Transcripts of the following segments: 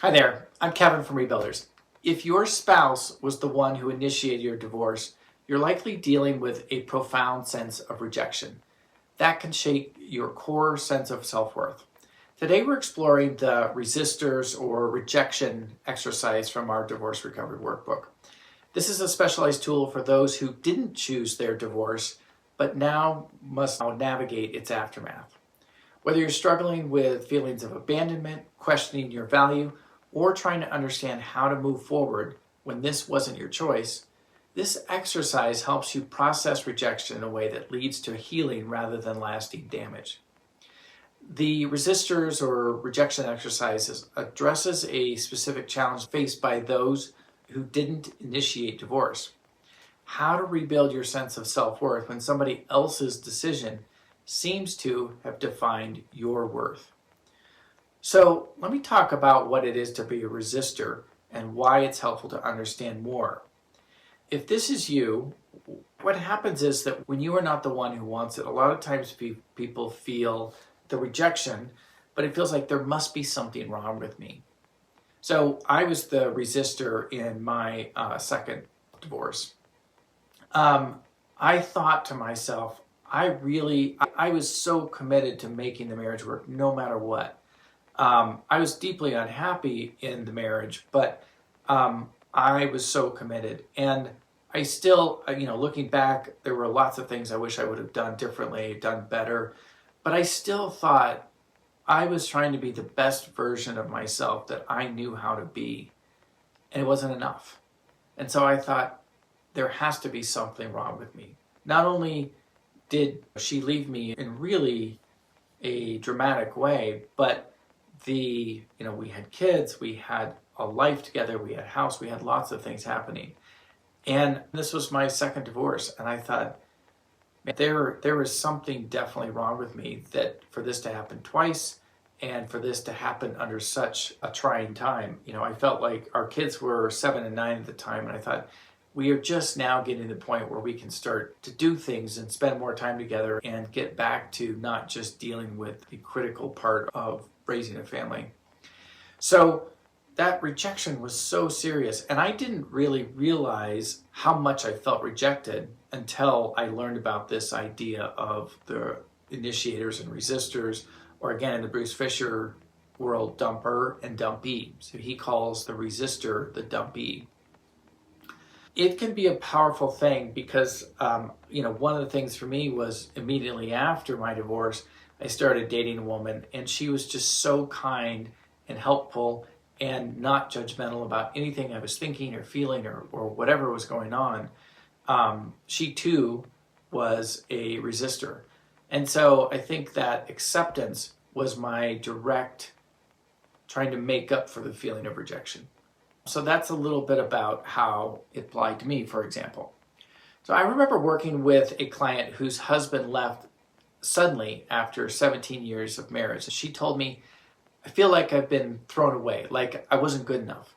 Hi there, I'm Kevin from Rebuilders. If your spouse was the one who initiated your divorce, you're likely dealing with a profound sense of rejection. That can shake your core sense of self-worth. Today we're exploring the resistors or rejection exercise from our divorce recovery workbook. This is a specialized tool for those who didn't choose their divorce, but now must navigate its aftermath. Whether you're struggling with feelings of abandonment, questioning your value, or trying to understand how to move forward when this wasn't your choice, this exercise helps you process rejection in a way that leads to healing rather than lasting damage. The resistors or rejection exercises addresses a specific challenge faced by those who didn't initiate divorce. How to rebuild your sense of self-worth when somebody else's decision seems to have defined your worth. So let me talk about what it is to be a resistor and why it's helpful to understand more. If this is you, what happens is that when you are not the one who wants it, a lot of times people feel the rejection, but it feels like there must be something wrong with me. So I was the resistor in my second divorce. I thought to myself, I was so committed to making the marriage work no matter what. I was deeply unhappy in the marriage, but I was so committed. And I still, looking back, there were lots of things I wish I would have done differently, done better. But I still thought I was trying to be the best version of myself that I knew how to be. And it wasn't enough. And so I thought, there has to be something wrong with me. Not only did she leave me in really a dramatic way, but we had kids, we had a life together, we had a house, we had lots of things happening. And this was my second divorce. And I thought, there was something definitely wrong with me that for this to happen twice and for this to happen under such a trying time. I felt like our kids were 7 and 9 at the time. And I thought, we are just now getting to the point where we can start to do things and spend more time together and get back to not just dealing with the critical part of raising a family. So that rejection was so serious, and I didn't really realize how much I felt rejected until I learned about this idea of the initiators and resistors, or again in the Bruce Fisher world, dumper and dumpee. So he calls the resistor the dumpee. It can be a powerful thing because, one of the things for me was immediately after my divorce, I started dating a woman, and she was just so kind and helpful and not judgmental about anything I was thinking or feeling or whatever was going on. She too was a resistor. And so I think that acceptance was my direct trying to make up for the feeling of rejection. So that's a little bit about how it applied to me, for example. So I remember working with a client whose husband left suddenly after 17 years of marriage. She told me, I feel like I've been thrown away, like I wasn't good enough.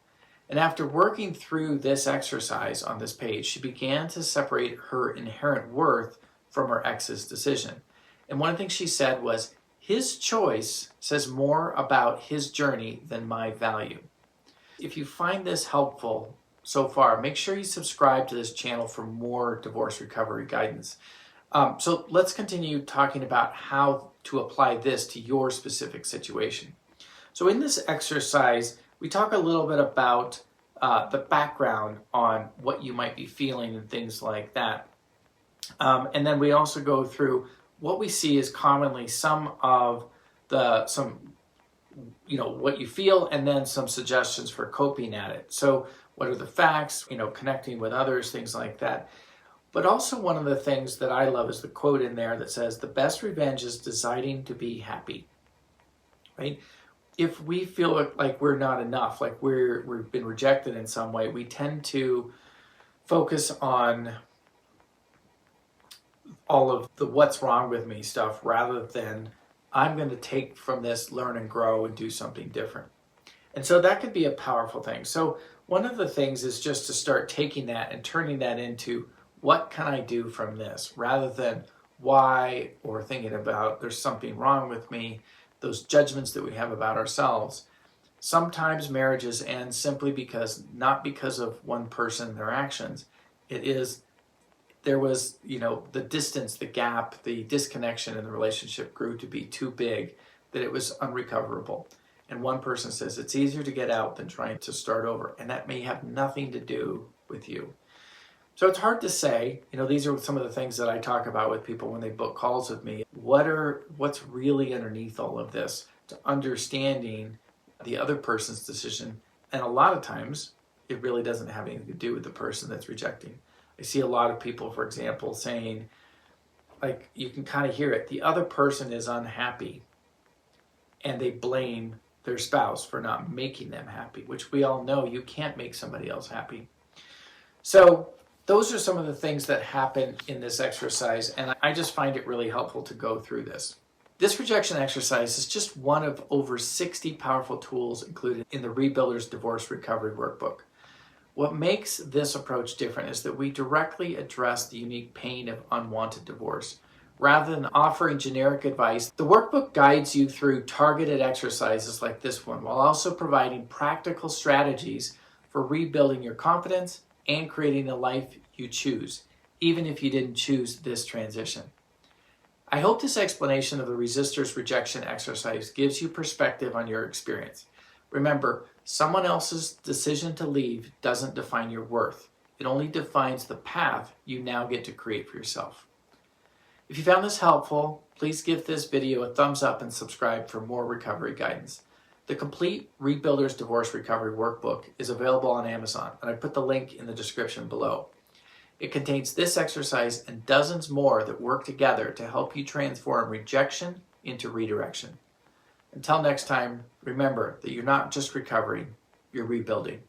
And after working through this exercise on this page, she began to separate her inherent worth from her ex's decision. And one of the things she said was, his choice says more about his journey than my value. If you find this helpful so far, make sure you subscribe to this channel for more divorce recovery guidance. So let's continue talking about how to apply this to your specific situation. So in this exercise, we talk a little bit about the background on what you might be feeling and things like that. And then we also go through what we see is commonly what you feel, and then some suggestions for coping at it. So what are the facts, connecting with others, things like that. But also one of the things that I love is the quote in there that says, the best revenge is deciding to be happy, right? If we feel like we're not enough, like we've been rejected in some way, we tend to focus on all of the what's wrong with me stuff rather than I'm going to take from this, learn and grow and do something different. And so that could be a powerful thing. So one of the things is just to start taking that and turning that into what can I do from this rather than why or thinking about there's something wrong with me, those judgments that we have about ourselves. Sometimes marriages end simply because, not because of one person and their actions. It is, there was, the distance, the gap, the disconnection in the relationship grew to be too big that it was unrecoverable. And one person says it's easier to get out than trying to start over. And that may have nothing to do with you. So it's hard to say, these are some of the things that I talk about with people when they book calls with me. What's really underneath all of this, to understanding the other person's decision. And a lot of times it really doesn't have anything to do with the person that's rejecting. I see a lot of people, for example, saying, like, you can kind of hear it, the other person is unhappy and they blame their spouse for not making them happy, which we all know you can't make somebody else happy. So those are some of the things that happen in this exercise, and I just find it really helpful to go through this. This rejection exercise is just one of over 60 powerful tools included in the Rebuilder's Divorce Recovery Workbook. What makes this approach different is that we directly address the unique pain of unwanted divorce. Rather than offering generic advice, the workbook guides you through targeted exercises like this one, while also providing practical strategies for rebuilding your confidence and creating the life you choose, even if you didn't choose this transition. I hope this explanation of the Resistor's rejection exercise gives you perspective on your experience. Remember, someone else's decision to leave doesn't define your worth. It only defines the path you now get to create for yourself. If you found this helpful, please give this video a thumbs up and subscribe for more recovery guidance. The complete Rebuilder's Divorce Recovery Workbook is available on Amazon, and I put the link in the description below. It contains this exercise and dozens more that work together to help you transform rejection into redirection. Until next time, remember that you're not just recovering, you're rebuilding.